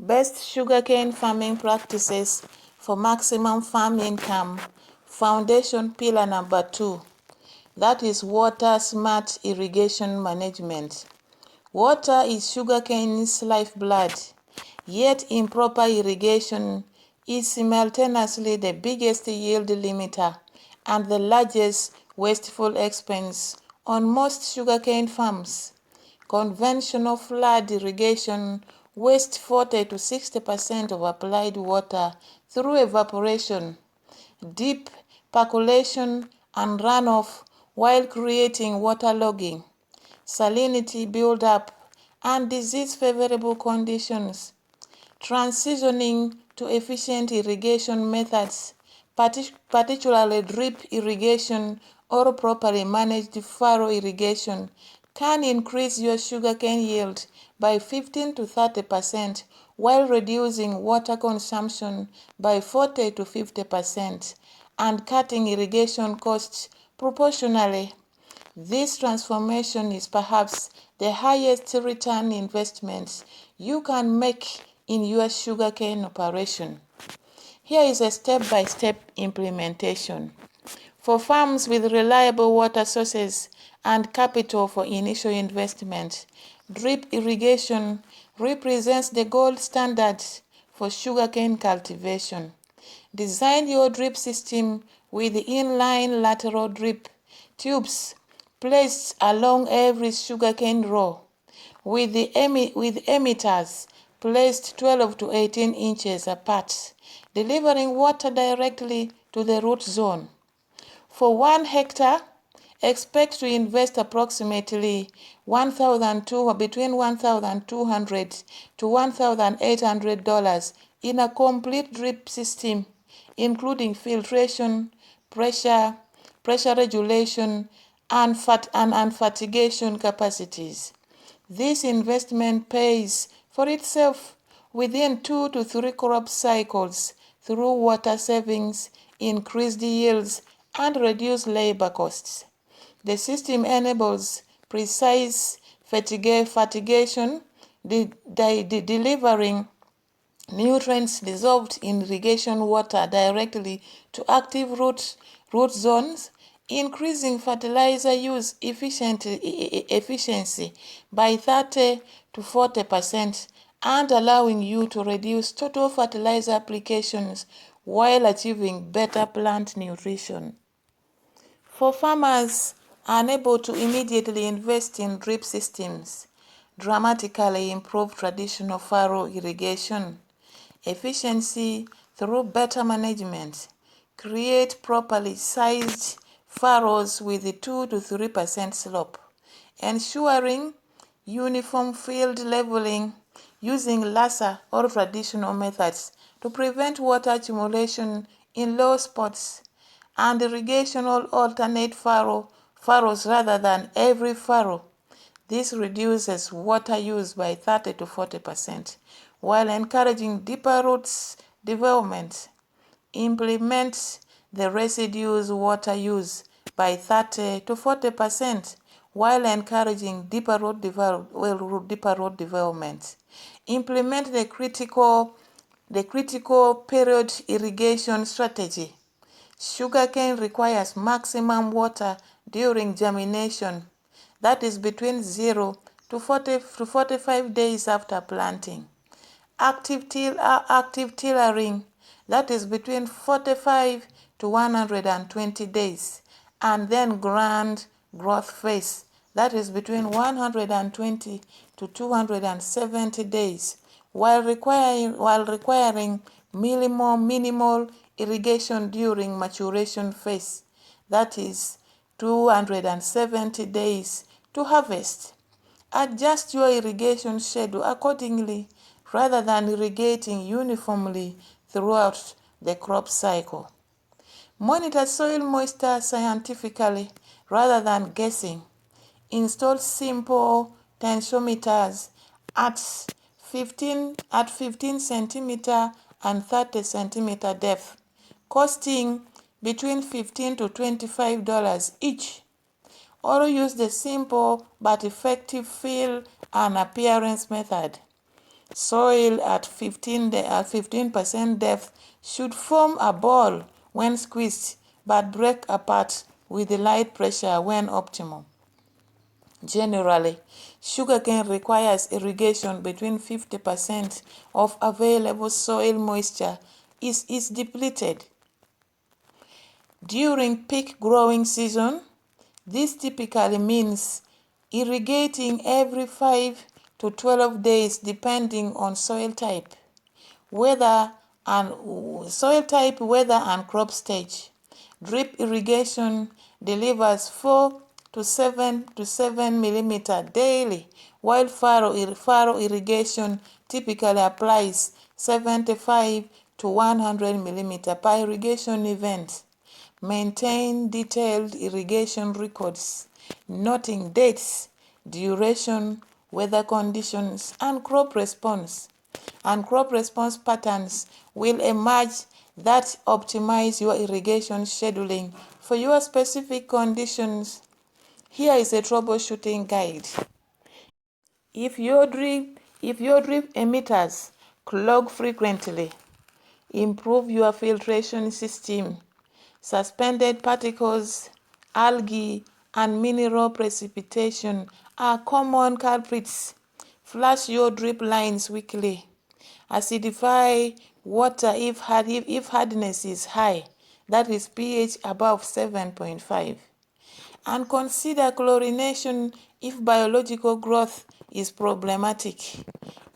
Best sugarcane farming practices for maximum farm income. Foundation pillar number 2. That is water smart irrigation management. Water is sugarcane's lifeblood, yet improper irrigation is simultaneously the biggest yield limiter and the largest wasteful expense on most sugarcane farms. Conventional flood irrigation wastes 40 to 60% of applied water through evaporation, deep percolation, and runoff while creating waterlogging, salinity buildup, and disease-favorable conditions. Transitioning to efficient irrigation methods, particularly drip irrigation or properly managed furrow irrigation, can increase your sugarcane yield by 15 to 30% while reducing water consumption by 40 to 50% and cutting irrigation costs proportionally. This transformation is perhaps the highest return investment you can make in your sugarcane operation. Here is a step-by-step implementation. For farms with reliable water sources and capital for initial investment, drip irrigation represents the gold standard for sugarcane cultivation. Design your drip system with inline lateral drip tubes placed along every sugarcane row, with emitters placed 12 to 18 inches apart, delivering water directly to the root zone. For 1 hectare, expect to invest approximately between $1,200 to $1,800 in a complete drip system, including filtration, pressure regulation, and fertigation capacities. This investment pays for itself within 2 to 3 crop cycles through water savings, increased yields, and reduced labor costs. The system enables precise fertigation, delivering nutrients dissolved in irrigation water directly to active root zones, increasing fertilizer use efficiency by 30 to 40% and allowing you to reduce total fertilizer applications while achieving better plant nutrition. For farmers unable to immediately invest in drip systems, dramatically improve traditional furrow irrigation efficiency through better management. Create properly sized furrows with a 2 to 3% slope, ensuring uniform field leveling using laser or traditional methods to prevent water accumulation in low spots, and irrigation will alternate furrows rather than every furrow. This reduces water use by 30 to 40% while encouraging deeper roots development. Implement the reduce water use by 30 to 40% while encouraging deeper root development. Implement the critical period irrigation strategy. Sugarcane requires maximum water during germination, that is between 0 to 45 days after planting. Active tillering, that is between 45 to 120 days, and then grand growth phase, that is between 120 to 270 days, while requiring minimal irrigation during maturation phase, that is 270 days to harvest. Adjust your irrigation schedule accordingly rather than irrigating uniformly throughout the crop cycle. Monitor soil moisture scientifically rather than guessing. Install simple tensiometers at 15 cm and 30 cm depth, costing between $15 to $25 each. Or use the simple but effective feel and appearance method. Soil at 15% depth should form a ball when squeezed but break apart with light pressure when optimal. Generally, sugarcane requires irrigation between 50% of available soil moisture is depleted. During peak growing season, this typically means irrigating every 5 to 12 days depending on soil type, weather and crop stage. Drip irrigation delivers 4 to 7 millimeter daily, while furrow irrigation typically applies 75 to 100 millimeter per irrigation event. Maintain detailed irrigation records, noting dates, duration, weather conditions, and crop response. And crop response patterns will emerge that optimize your irrigation scheduling for your specific conditions. Here is a troubleshooting guide. If your drip emitters clog frequently, improve your filtration system. Suspended particles, algae, and mineral precipitation are common culprits. Flush your drip lines weekly. Acidify water if hardness is high, that is pH above 7.5. And consider chlorination if biological growth is problematic.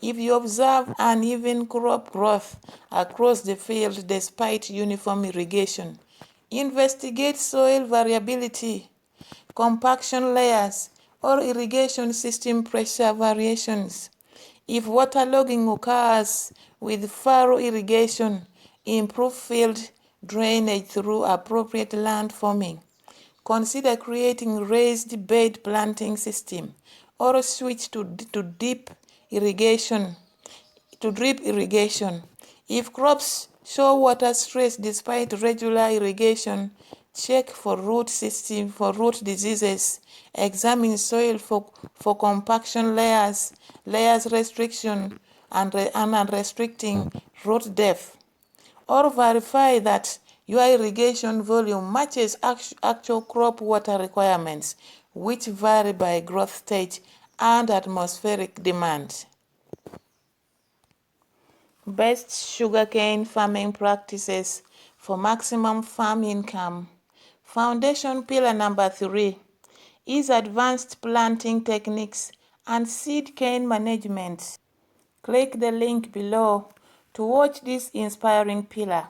If you observe uneven crop growth across the field despite uniform irrigation, investigate soil variability, compaction layers, or irrigation system pressure variations. If waterlogging occurs with furrow irrigation, improve field drainage through appropriate land forming. Consider creating raised bed planting system or switch to drip irrigation. If crops show water stress despite regular irrigation, check for root diseases. Examine soil for compaction layers restriction and restricting root depth. Or verify that your irrigation volume matches actual crop water requirements, which vary by growth stage and atmospheric demand. Best sugarcane farming practices for maximum farm income. Foundation pillar number 3 is advanced planting techniques and seed cane management. Click the link below to watch this inspiring pillar.